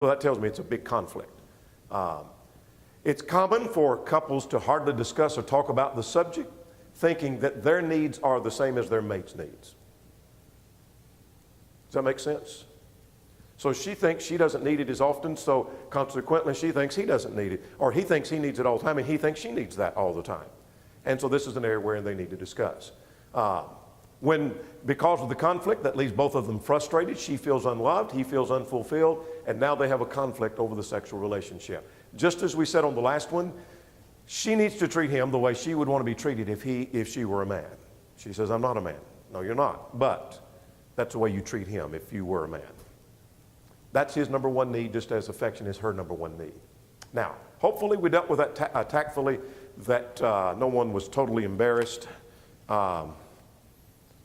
Well, that tells me it's a big conflict. It's common for couples to hardly discuss or talk about the subject, thinking that their needs are the same as their mate's needs. Does that make sense? So she thinks she doesn't need it as often, so consequently she thinks he doesn't need it. Or he thinks he needs it all the time, and he thinks she needs that all the time. And so this is an area where they need to discuss. Because of the conflict that leaves both of them frustrated, she feels unloved, he feels unfulfilled, and now they have a conflict over the sexual relationship. Just as we said on the last one, she needs to treat him the way she would want to be treated if she were a man. She says, I'm not a man. No, you're not. But that's the way you treat him if you were a man. That's his number one need, just as affection is her number one need. Now, hopefully we dealt with that tactfully, that no one was totally embarrassed.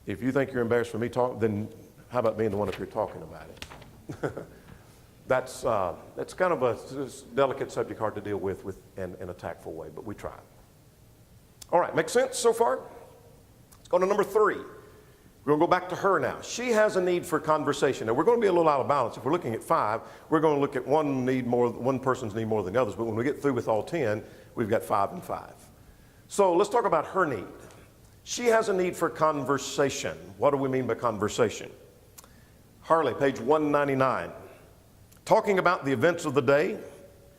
If you think you're embarrassed for me talking, then how about being the one if you're talking about it? That's kind of a delicate subject, hard to deal with in a tactful way, but we try. All right, make sense so far? Let's go to number 3. We're going to go back to her now. She has a need for conversation. Now, we're going to be a little out of balance. If we're looking at 5, we're going to look at one person's need more than the others, but when we get through with all 10, we've got 5 and 5. So let's talk about her need. She has a need for conversation. What do we mean by conversation? Harley, page 199. Talking about the events of the day,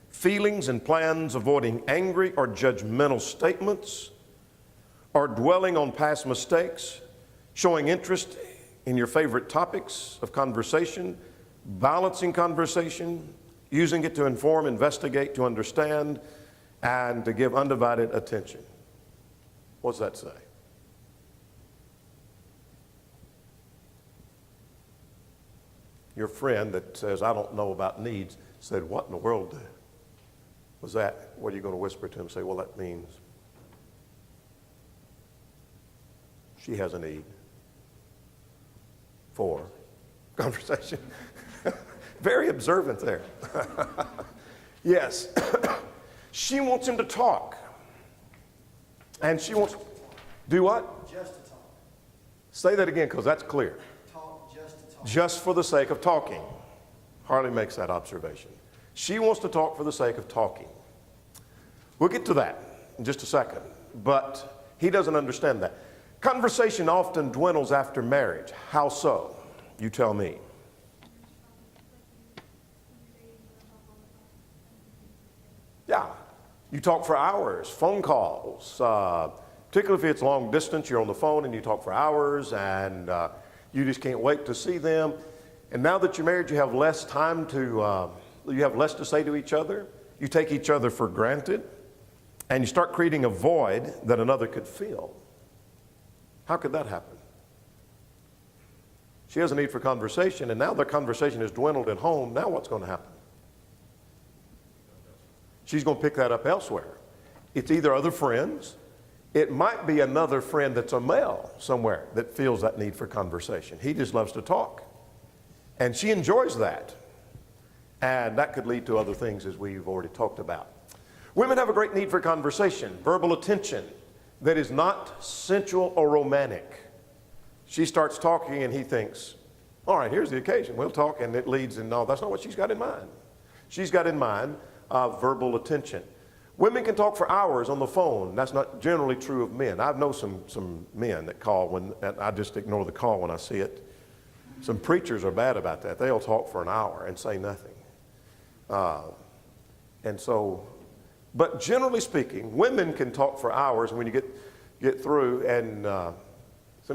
feelings and plans, avoiding angry or judgmental statements, or dwelling on past mistakes, showing interest in your favorite topics of conversation, balancing conversation, using it to inform, investigate, to understand, and to give undivided attention. What's that say? Your friend that says, I don't know about needs, said, what in the world was that? What are you going to whisper to him? Say, well, that means she has a need for conversation. Very observant there. Yes. She wants him to talk. And she wants, do what? Just to talk. Say that again, because that's clear. Talk just to talk. Just for the sake of talking. Harley makes that observation. She wants to talk for the sake of talking. We'll get to that in just a second, but he doesn't understand that. Conversation often dwindles after marriage. How so? You tell me. Yeah, you talk for hours, phone calls, particularly if it's long distance, you're on the phone and you talk for hours and you just can't wait to see them. And now that you're married, you have less time you have less to say to each other. You take each other for granted and you start creating a void that another could fill. How could that happen? She has a need for conversation, and now their conversation is dwindled at home. Now what's going to happen? She's going to pick that up elsewhere. It's either other friends. It might be another friend that's a male somewhere that feels that need for conversation. He just loves to talk. And she enjoys that. And that could lead to other things, as we've already talked about. Women have a great need for conversation, verbal attention that is not sensual or romantic. She starts talking and he thinks, all right, here's the occasion. We'll talk, and it leads, and no, that's not what she's got in mind. She's got in mind verbal attention. Women can talk for hours on the phone. That's not generally true of men. I know some men that call and I just ignore the call when I see it. Some preachers are bad about that. They'll talk for an hour and say nothing. But generally speaking, women can talk for hours, and when you get through, and some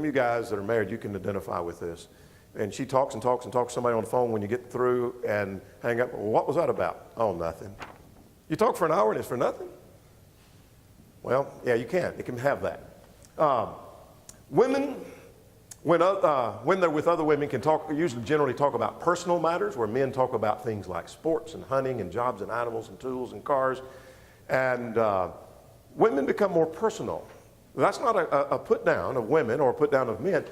of you guys that are married, you can identify with this. And she talks and talks and talks to somebody on the phone. When you get through and hang up, well, what was that about? Oh, nothing. You talk for an hour and it's for nothing? Well, yeah, you can. You can have that. Women, when they're with other women, can generally talk about personal matters, where men talk about things like sports and hunting and jobs and animals and tools and cars. And women become more personal. That's not a put down of women or a put down of men.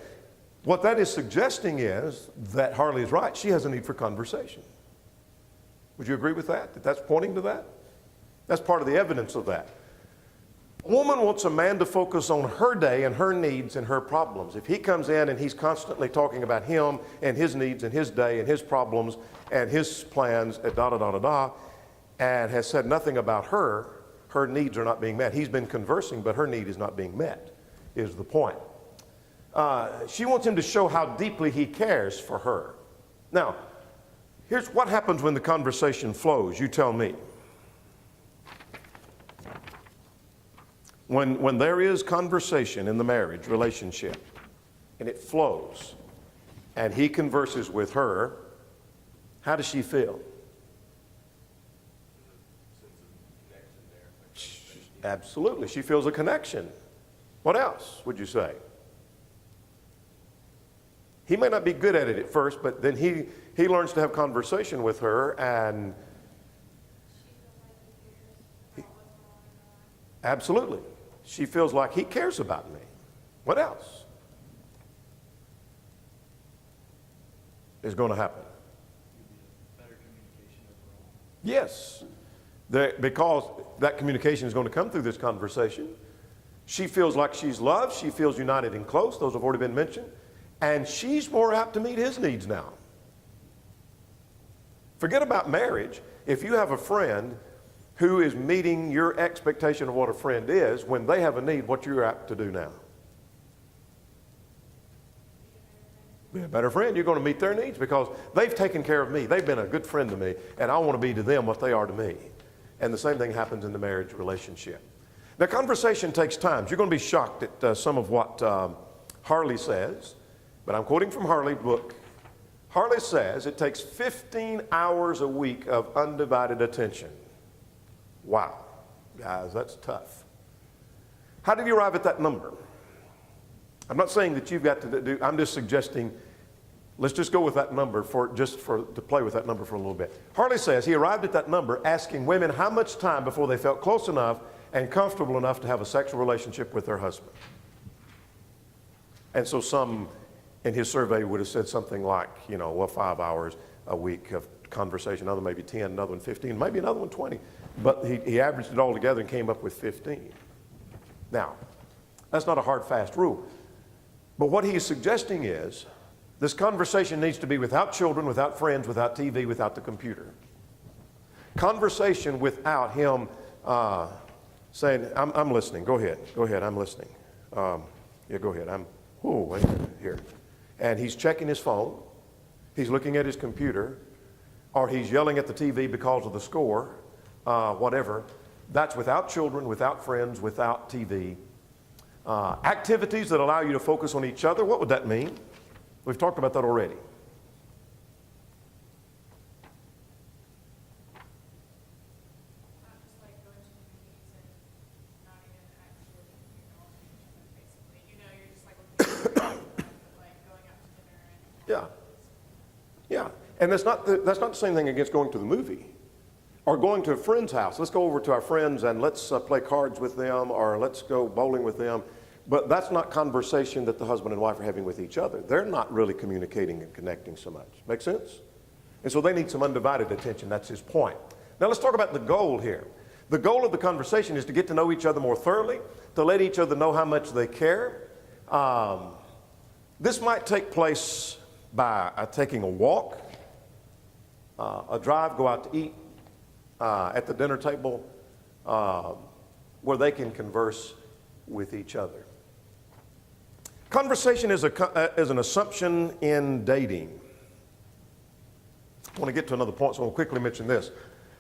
What that is suggesting is that Harley's right. She has a need for conversation. Would you agree with that? That that's pointing to that? That's part of the evidence of that. Woman wants a man to focus on her day and her needs and her problems. If he comes in and he's constantly talking about him and his needs and his day and his problems and his plans, and has said nothing about her, her needs are not being met. He's been conversing, but her need is not being met, is the point. She wants him to show how deeply he cares for her. Now, here's what happens when the conversation flows. You tell me. When there is conversation in the marriage relationship, and it flows, and he converses with her, how does she feel? Absolutely. She feels a connection. What else would you say? He may not be good at it at first, but then he learns to have conversation with her, and absolutely. She feels like he cares about me. What else is going to happen? Better communication overall. Yes. Because that communication is going to come through this conversation. She feels like she's loved. She feels united and close. Those have already been mentioned. And she's more apt to meet his needs now. Forget about marriage. If you have a friend who is meeting your expectation of what a friend is, when they have a need, what you're apt to do now? Be a better friend. You're going to meet their needs because they've taken care of me. They've been a good friend to me, and I want to be to them what they are to me. And the same thing happens in the marriage relationship. Now, conversation takes time. You're going to be shocked at some of what Harley says, but I'm quoting from Harley's book. Harley says it takes 15 hours a week of undivided attention. Wow, guys, that's tough. How did you arrive at that number? I'm not saying that you've got to do, I'm just suggesting, let's just go with that number to play with that number for a little bit. Harley says he arrived at that number asking women how much time before they felt close enough and comfortable enough to have a sexual relationship with their husband. And so some in his survey would have said something like, 5 hours a week of conversation, another maybe 10, another one 15, maybe another one 20. But he averaged it all together and came up with 15. Now, that's not a hard, fast rule. But what he is suggesting is this conversation needs to be without children, without friends, without TV, without the computer. Conversation without him saying, I'm listening. Go ahead, I'm listening. Go ahead. Wait a minute here. And he's checking his phone. He's looking at his computer. Or he's yelling at the TV because of the score, whatever. That's without children, without friends, without TV. Activities that allow you to focus on each other, what would that mean? We've talked about that already. Not just like going to the movies and not even actually, basically. You're just like looking at like going out to dinner and Yeah. And that's not the same thing against going to the movie or going to a friend's house. Let's go over to our friends and let's play cards with them or let's go bowling with them. But that's not conversation that the husband and wife are having with each other. They're not really communicating and connecting so much. Make sense? And so they need some undivided attention. That's his point. Now let's talk about the goal here. The goal of the conversation is to get to know each other more thoroughly, to let each other know how much they care. This might take place by taking a walk, a drive, go out to eat, at the dinner table, where they can converse with each other. Conversation is an assumption in dating. I want to get to another point, so I'll quickly mention this.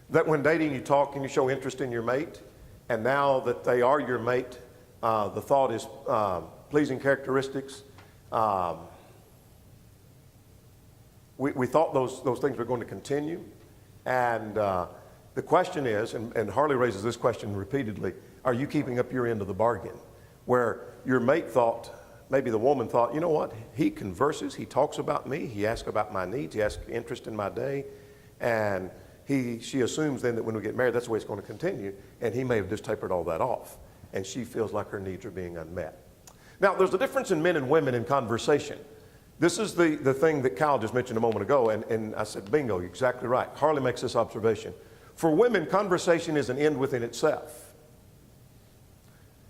That when dating, you talk and you show interest in your mate, and now that they are your mate, the thought is pleasing characteristics. We thought those things were going to continue, and the question is, and Harley raises this question repeatedly, are you keeping up your end of the bargain? Where your mate thought, maybe the woman thought, you know what, he converses, he talks about me, he asks about my needs, he asks interest in my day, and she assumes then that when we get married, that's the way it's going to continue, and he may have just tapered all that off, and she feels like her needs are being unmet. Now, there's a difference in men and women in conversation. This is the thing that Kyle just mentioned a moment ago, and I said, bingo, you're exactly right. Harley makes this observation. For women, conversation is an end within itself.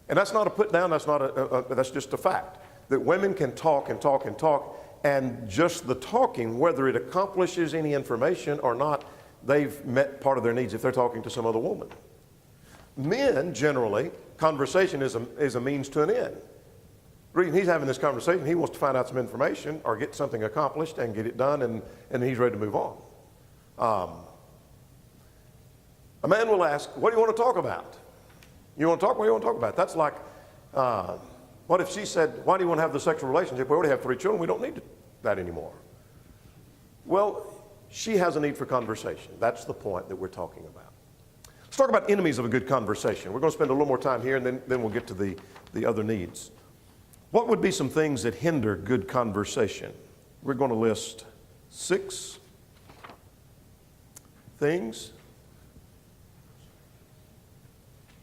And that's not a put down, that's not that's just a fact. That women can talk and talk and talk, and just the talking, whether it accomplishes any information or not, they've met part of their needs if they're talking to some other woman. Men, generally, conversation is a means to an end. The reason he's having this conversation, he wants to find out some information or get something accomplished and get it done, and he's ready to move on. A man will ask, what do you want to talk about? You want to talk? What do you want to talk about? That's like, what if she said, why do you want to have the sexual relationship? We already have 3 children. We don't need that anymore. Well, she has a need for conversation. That's the point that we're talking about. Let's talk about enemies of a good conversation. We're going to spend a little more time here, and then we'll get to the other needs. What would be some things that hinder good conversation? We're going to list 6 things.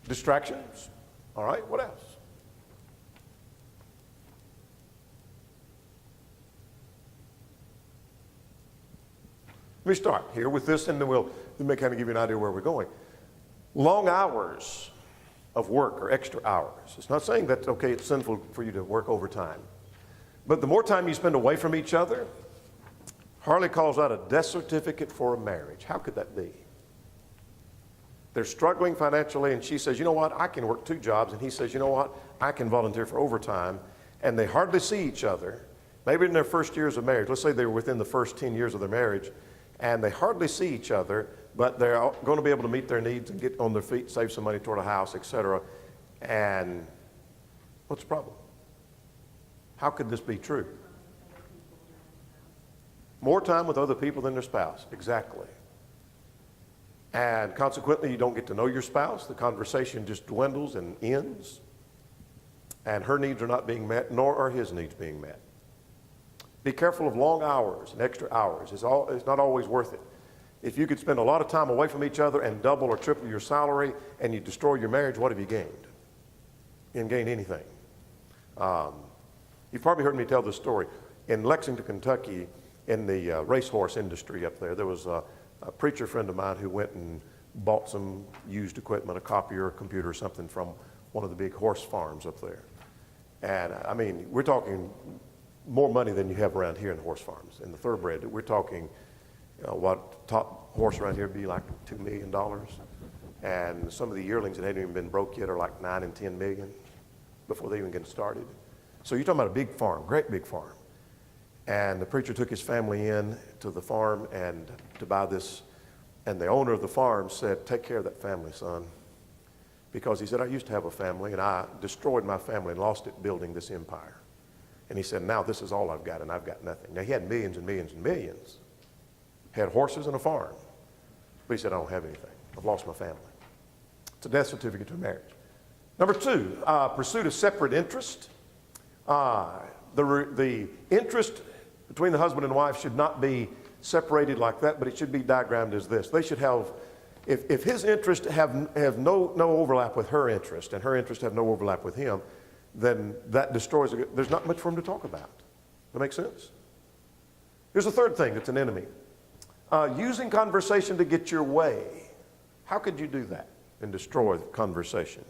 Distractions. All right, what else? Let me start here with this, and then we'll kind of give you an idea where we're going. Long hours of work or extra hours. It's not saying that, okay, it's sinful for you to work overtime. But the more time you spend away from each other, Harley calls that a death certificate for a marriage. How could that be? They're struggling financially, and she says, you know what, I can work 2 jobs. And he says, you know what, I can volunteer for overtime. And they hardly see each other. Maybe in their first years of marriage, let's say they were within the first 10 years of their marriage, and they hardly see each other, but they're going to be able to meet their needs and get on their feet, save some money toward a house, etc. And what's the problem? How could this be true? More time with other people than their spouse. Exactly. And consequently, you don't get to know your spouse. The conversation just dwindles and ends. And her needs are not being met, nor are his needs being met. Be careful of long hours and extra hours. It's not always worth it. If you could spend a lot of time away from each other and double or triple your salary and you destroy your marriage, what have you gained? You didn't gain anything. You've probably heard me tell this story. In Lexington, Kentucky, in the racehorse industry up there, there was a preacher friend of mine who went and bought some used equipment, a copier, a computer or something from one of the big horse farms up there. And I mean, we're talking more money than you have around here in horse farms. In the thoroughbred, we're talking, what top horse around here would be like $2 million. And some of the yearlings that hadn't even been broke yet are like 9 and 10 million before they even get started. So you're talking about a big farm, great big farm. And the preacher took his family in to the farm and to buy this. And the owner of the farm said, take care of that family, son. Because he said, I used to have a family, and I destroyed my family and lost it building this empire. And he said, now this is all I've got, and I've got nothing. Now, he had millions and millions and millions. Had horses and a farm. But he said, I don't have anything. I've lost my family. It's a death certificate to marriage. Number 2, pursuit of separate interest. The interest between the husband and wife should not be separated like that, but it should be diagrammed as this. They should have, if his interest have no overlap with her interest, and her interest have no overlap with him, then that destroys, there's not much for him to talk about. That makes sense? Here's a third thing that's an enemy. Using conversation to get your way. How could you do that and destroy conversation?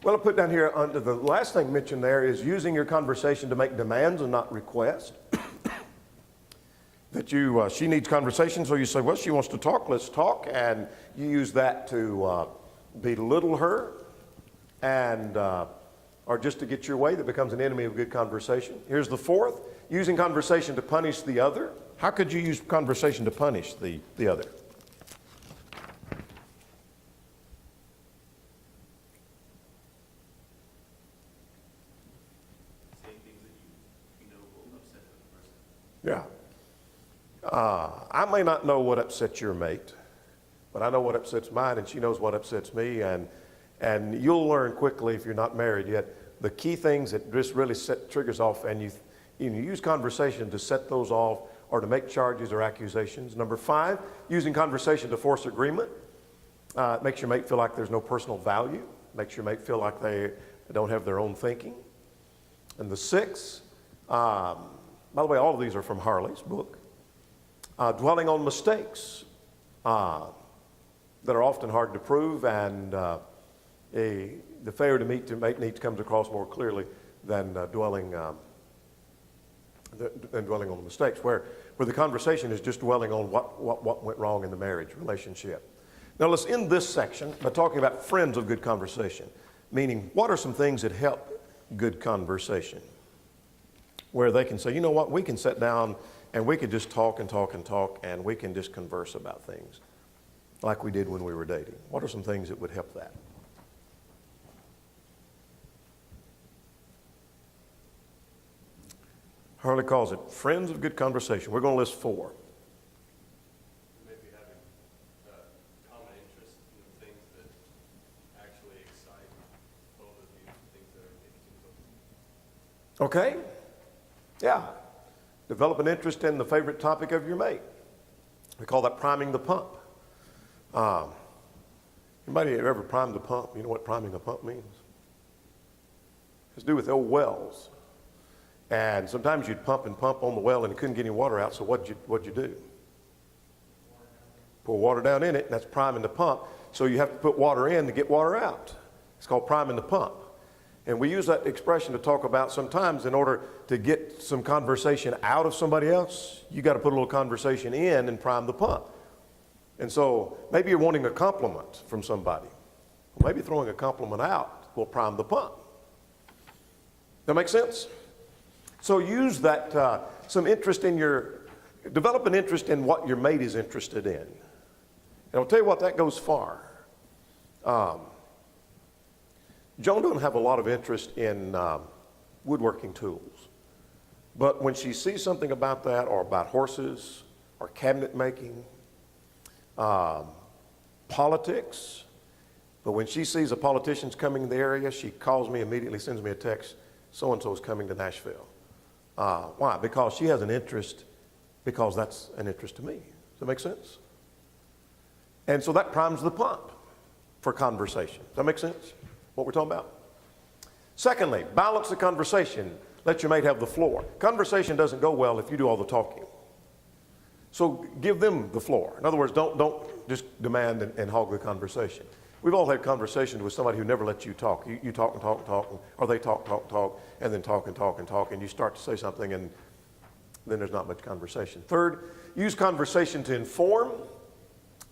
Well, I put down here under the last thing mentioned there is using your conversation to make demands and not requests. That she needs conversation, so you say, well, she wants to talk, let's talk, and you use that to belittle her and or just to get your way. That becomes an enemy of good conversation. Here's the 4th, using conversation to punish the other. How could you use conversation to punish the other? Yeah. I may not know what upsets your mate, but I know what upsets mine, and she knows what upsets me. And you'll learn quickly, if you're not married yet, the key things that just really set triggers off, and you use conversation to set those off or to make charges or accusations. Number 5, using conversation to force agreement. It makes your mate feel like there's no personal value. Makes your mate feel like They don't have their own thinking. And the 6, by the way, all of these are from Harley's book. Dwelling on mistakes that are often hard to prove, and the failure to make needs comes across more clearly than dwelling on the mistakes, where the conversation is just dwelling on what went wrong in the marriage relationship. Now let's end this section by talking about friends of good conversation, meaning what are some things that help good conversation, where they can say, you know what, we can sit down and we could just talk and talk and talk, and we can just converse about things like we did when we were dating. What are some things that would help that? Harley calls it friends of good conversation. We're going to list 4. Maybe having common interest in the things that actually excite both of you, things that are interesting to both of you. Okay? Yeah. Develop an interest in the favorite topic of your mate. We call that priming the pump. Anybody ever primed the pump? You know what priming the pump means? It's to do with old wells. And sometimes you'd pump and pump on the well and you couldn't get any water out, so what'd you do? Pour water down in it, and that's priming the pump. So you have to put water in to get water out. It's called priming the pump. And we use that expression to talk about sometimes in order to get some conversation out of somebody else, you got to put a little conversation in and prime the pump. And so maybe you're wanting a compliment from somebody. Well, maybe throwing a compliment out will prime the pump. That make sense? So use that, develop an interest in what your mate is interested in. And I'll tell you what, that goes far. Joan don't have a lot of interest in woodworking tools. But when she sees something about that, or about horses, or cabinet making, politics, but when she sees a politician's coming in the area, she calls me immediately, sends me a text, so-and-so is coming to Nashville. Why? Because she has an interest, because that's an interest to me. Does that make sense? And so that primes the pump for conversation. Does that make sense? What we're talking about? Secondly, balance the conversation. Let your mate have the floor. Conversation doesn't go well if you do all the talking. So give them the floor. In other words, don't just demand and hog the conversation. We've all had conversations with somebody who never lets you talk. You talk and talk and talk, or they talk, and then talk and talk and talk, and you start to say something, and then there's not much conversation. Third, use conversation to inform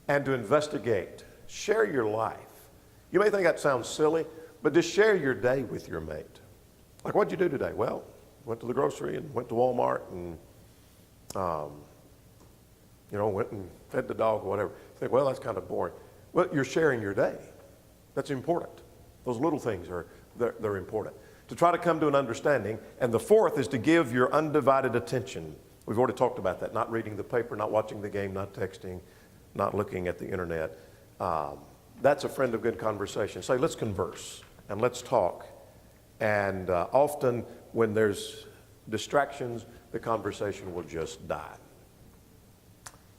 and to investigate. Share your life. You may think that sounds silly, but just share your day with your mate. Like, what'd you do today? Well, went to the grocery and went to Walmart and, went and fed the dog or whatever. You think, well, that's kind of boring. Well, you're sharing your day. That's important. Those little things they're important. To try to come to an understanding. And the fourth is to give your undivided attention. We've already talked about that. Not reading the paper, not watching the game, not texting, not looking at the internet. That's a friend of good conversation. Say, let's converse and let's talk. And often when there's distractions, the conversation will just die.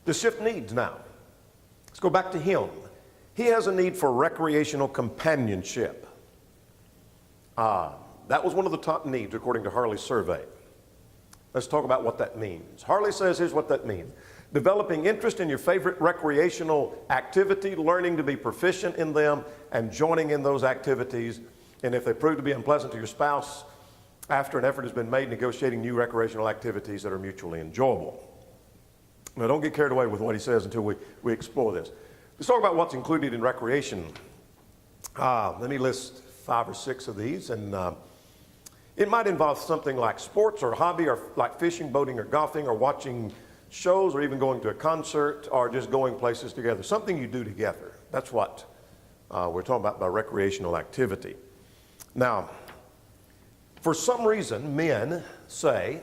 The shift needs now. Let's go back to him. He has a need for recreational companionship. That was one of the top needs according to Harley's survey. Let's talk about what that means. Harley says, here's what that means. Developing interest in your favorite recreational activity, learning to be proficient in them, and joining in those activities. And if they prove to be unpleasant to your spouse, after an effort has been made, negotiating new recreational activities that are mutually enjoyable. Now, don't get carried away with what he says until we explore this. Let's talk about what's included in recreation. Let me list 5 or 6 of these. And it might involve something like sports or hobby, or like fishing, boating, or golfing, or watching shows, or even going to a concert, or just going places together. Something you do together. That's what we're talking about by recreational activity. Now, for some reason, men say,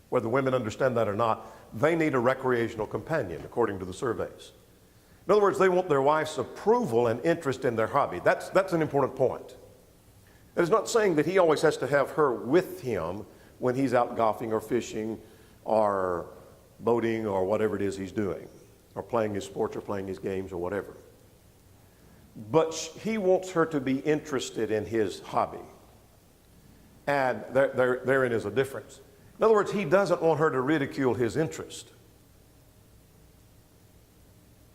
whether women understand that or not, they need a recreational companion, according to the surveys. In other words, they want their wife's approval and interest in their hobby. That's an important point. It's not saying that he always has to have her with him when he's out golfing or fishing or boating or whatever it is he's doing, or playing his sports or playing his games or whatever. But he wants her to be interested in his hobby. And therein is a difference. In other words, he doesn't want her to ridicule his interest.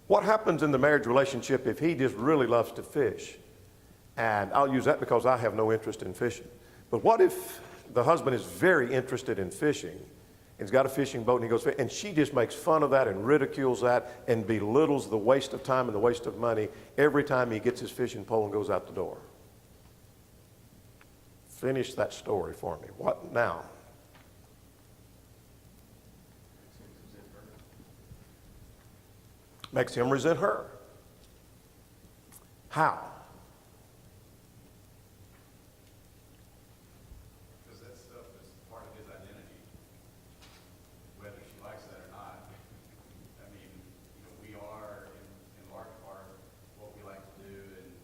What happens in the marriage relationship if he just really loves to fish? And I'll use that because I have no interest in fishing. But what if the husband is very interested in fishing, and he's got a fishing boat and he goes fishing, and she just makes fun of that and ridicules that and belittles the waste of time and the waste of money every time he gets his fishing pole and goes out the door? Finish that story for me. What now? Makes him resent her. How? Because that stuff is part of his identity, whether she likes that or not. I mean, we are in large part what we like to do and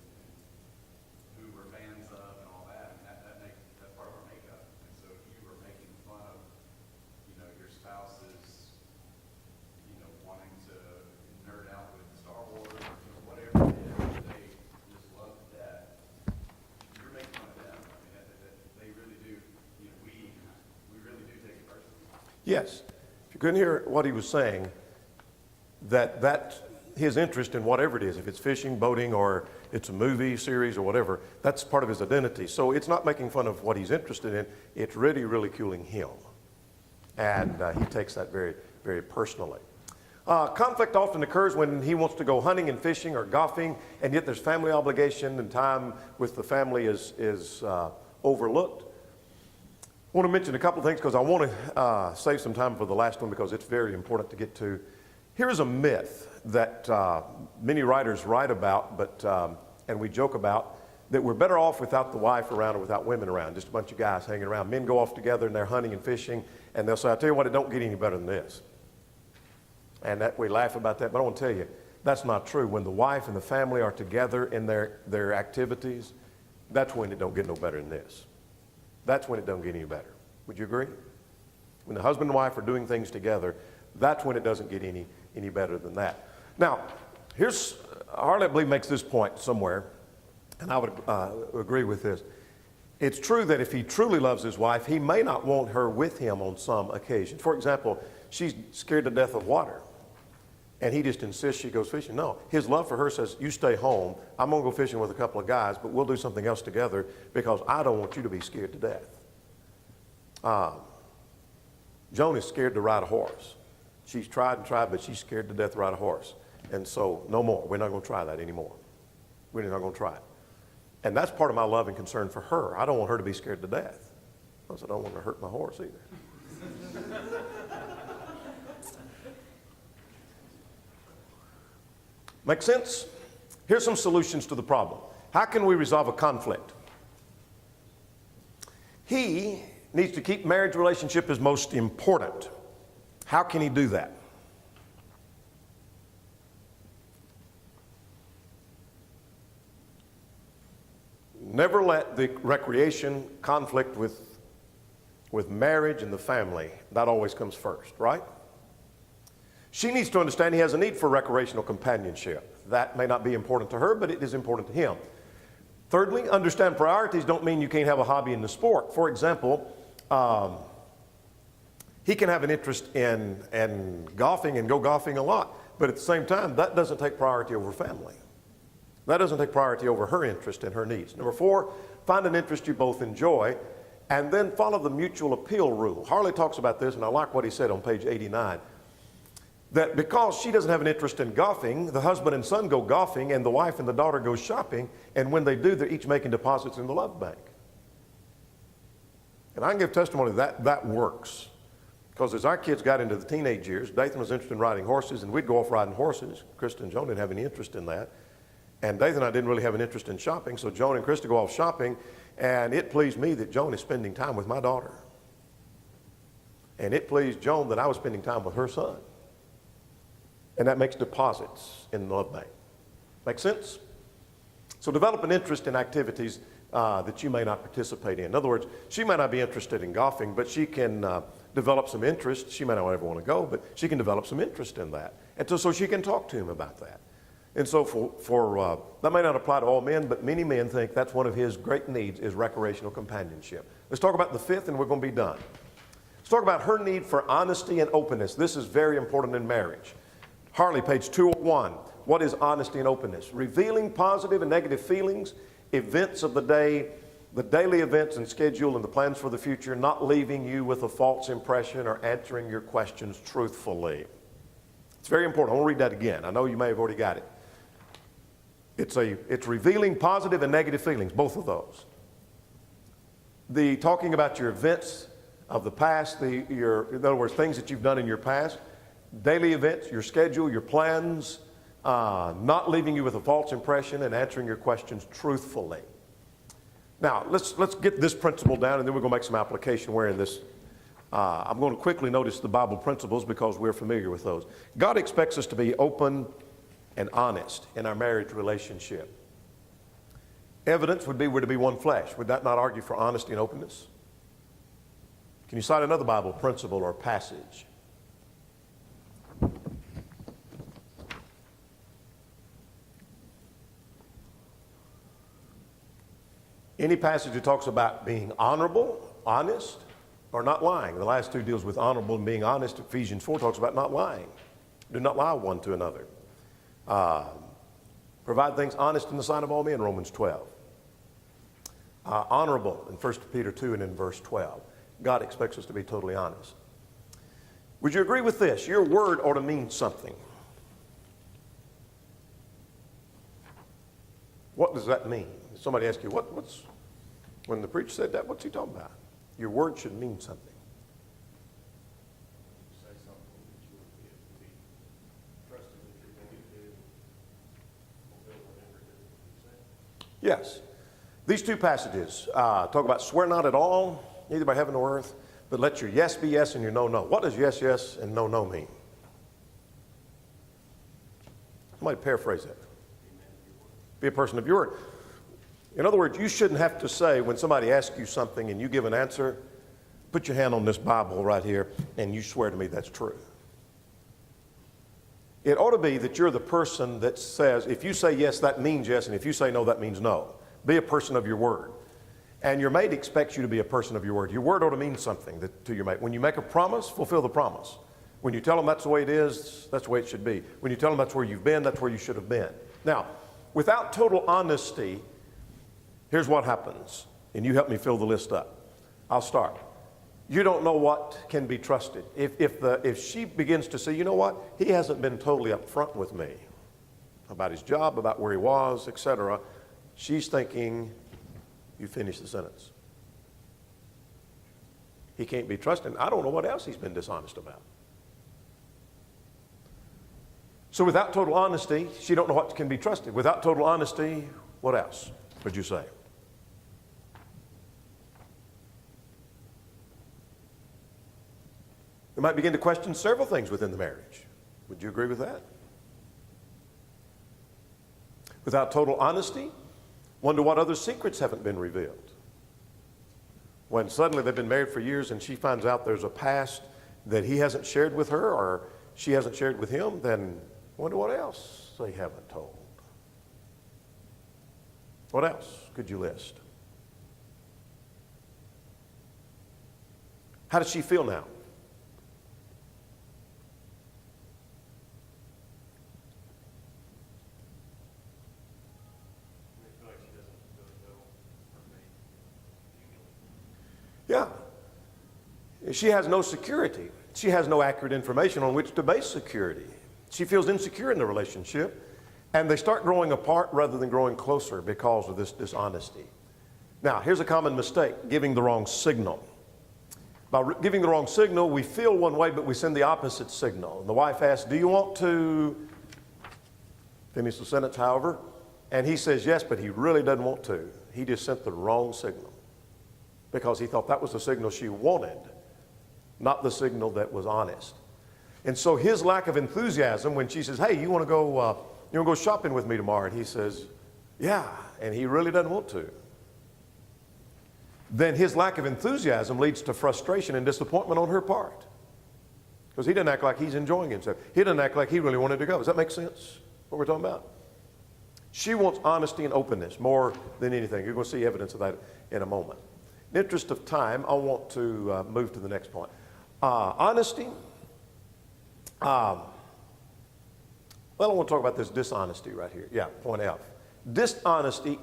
who we're fans of and all that, and that's part of our makeup. And so if you were making fun of, your spouse's, wanting to nerd out with Star Wars or whatever it is, they just love that. You're making fun of them. I mean, they really do. We really do take it personally. Yes. If you couldn't hear what he was saying, that his interest in whatever it is, if it's fishing, boating, or it's a movie series or whatever, that's part of his identity. So it's not making fun of what he's interested in. It's really ridiculing him. And he takes that very, very personally. Conflict often occurs when he wants to go hunting and fishing or golfing, and yet there's family obligation and time with the family is overlooked. I want to mention a couple of things because I want to save some time for the last one because it's very important to get to. Here is a myth that many writers write about, and we joke about, that we're better off without the wife around or without women around, just a bunch of guys hanging around. Men go off together and they're hunting and fishing, and they'll say, I tell you what, it don't get any better than this. And that we laugh about that, but I want to tell you, that's not true. When the wife and the family are together in their activities, that's when it don't get no better than this. That's when it don't get any better. Would you agree? When the husband and wife are doing things together, that's when it doesn't get any better than that. Now, Harley, I believe, makes this point somewhere, and I would agree with this. It's true that if he truly loves his wife, he may not want her with him on some occasion. For example, she's scared to death of water, and he just insists she goes fishing. No, his love for her says, you stay home. I'm going to go fishing with a couple of guys, but we'll do something else together because I don't want you to be scared to death. Joan is scared to ride a horse. She's tried and tried, but she's scared to death to ride a horse. And so, no more. We're not going to try that anymore. We're not going to try it. And that's part of my love and concern for her. I don't want her to be scared to death. Plus, I don't want her to hurt my horse either. Make sense? Here's some solutions to the problem. How can we resolve a conflict? He needs to keep marriage relationship as most important. How can he do that? Never let the recreation conflict with marriage and the family. That always comes first, right? She needs to understand he has a need for recreational companionship. That may not be important to her, but it is important to him. Thirdly, understand priorities don't mean you can't have a hobby in the sport. For example, he can have an interest in golfing and go golfing a lot, but at the same time, that doesn't take priority over family. That doesn't take priority over her interest and her needs. Number 4, find an interest you both enjoy, and then follow the mutual appeal rule. Harley talks about this, and I like what he said on page 89, that because she doesn't have an interest in golfing, the husband and son go golfing, and the wife and the daughter go shopping, and when they do, they're each making deposits in the love bank. And I can give testimony that works. Because as our kids got into the teenage years, Dathan was interested in riding horses, and we'd go off riding horses. Krista and Joan didn't have any interest in that. And Dathan and I didn't really have an interest in shopping, so Joan and Krista go off shopping, and it pleased me that Joan is spending time with my daughter. And it pleased Joan that I was spending time with her son. And that makes deposits in the love bank. Make sense? So develop an interest in activities that you may not participate in. In other words, she may not be interested in golfing, but she can develop some interest. She may not ever want to go, but she can develop some interest in that. And so she can talk to him about that. And so that may not apply to all men, but many men think that's one of his great needs is recreational companionship. Let's talk about the fifth and we're going to be done. Let's talk about her need for honesty and openness. This is very important in marriage. Harley, page 201. What is honesty and openness? Revealing positive and negative feelings, events of the day, the daily events and schedule and the plans for the future, not leaving you with a false impression or answering your questions truthfully. It's very important. I want to read that again. I know you may have already got it. It's revealing positive and negative feelings, both of those. The talking about your events of the past, in other words, things that you've done in your past, daily events, your schedule, your plans, not leaving you with a false impression and answering your questions truthfully. Now, let's get this principle down and then we're going to make some application wherein this. I'm going to quickly notice the Bible principles because we're familiar with those. God expects us to be open and honest in our marriage relationship. Evidence would be we're to be one flesh. Would that not argue for honesty and openness? Can you cite another Bible principle or passage? Any passage that talks about being honorable, honest, or not lying. The last two deals with honorable and being honest. Ephesians 4 talks about not lying. Do not lie one to another. Provide things honest in the sight of all men, Romans 12. Honorable in 1 Peter 2 and in verse 12. God expects us to be totally honest. Would you agree with this? Your word ought to mean something. What does that mean? Somebody asks you, when the preacher said that, what's he talking about? Your word should mean something. Say something that you would be able to be trusted that you're going to do, fulfill whatever it is that you say. Yes. These two passages talk about swear not at all, neither by heaven nor earth, but let your yes be yes and your no, no. What does yes, yes and no, no mean? Somebody paraphrase that. Be a person of your word. In other words, you shouldn't have to say when somebody asks you something and you give an answer, put your hand on this Bible right here and you swear to me that's true. It ought to be that you're the person that says, if you say yes, that means yes, and if you say no, that means no. Be a person of your word. And your mate expects you to be a person of your word. Your word ought to mean something to your mate. When you make a promise, fulfill the promise. When you tell them that's the way it is, that's the way it should be. When you tell them that's where you've been, that's where you should have been. Now, without total honesty, here's what happens. And you help me fill the list up. I'll start. You don't know what can be trusted. If she begins to say, you know what, he hasn't been totally upfront with me about his job, about where he was, etc., she's thinking, you finish the sentence. He can't be trusted. I don't know what else he's been dishonest about. So without total honesty, she don't know what can be trusted. Without total honesty, what else would you say? We might begin to question several things within the marriage. Would you agree with that? Without total honesty, wonder what other secrets haven't been revealed. When suddenly they've been married for years and she finds out there's a past that he hasn't shared with her or she hasn't shared with him, then wonder what else they haven't told. What else could you list? How does she feel now? I feel like she doesn't really know her mate. Yeah. She has no security. She has no accurate information on which to base security. She feels insecure in the relationship, and they start growing apart rather than growing closer because of this dishonesty. Now, here's a common mistake, giving the wrong signal. By giving the wrong signal, we feel one way, but we send the opposite signal. And the wife asks, do you want to finish the sentence, however? And he says yes, but he really doesn't want to. He just sent the wrong signal because he thought that was the signal she wanted, not the signal that was honest. And so his lack of enthusiasm when she says, hey, you want to go shopping with me tomorrow? And he says, yeah, and he really doesn't want to. Then his lack of enthusiasm leads to frustration and disappointment on her part because he doesn't act like he's enjoying himself. He doesn't act like he really wanted to go. Does that make sense, what we're talking about? She wants honesty and openness more than anything. You're going to see evidence of that in a moment. In the interest of time, I want to move to the next point. Honesty. Well, I want to talk about this dishonesty right here. Yeah, point F. Dishonesty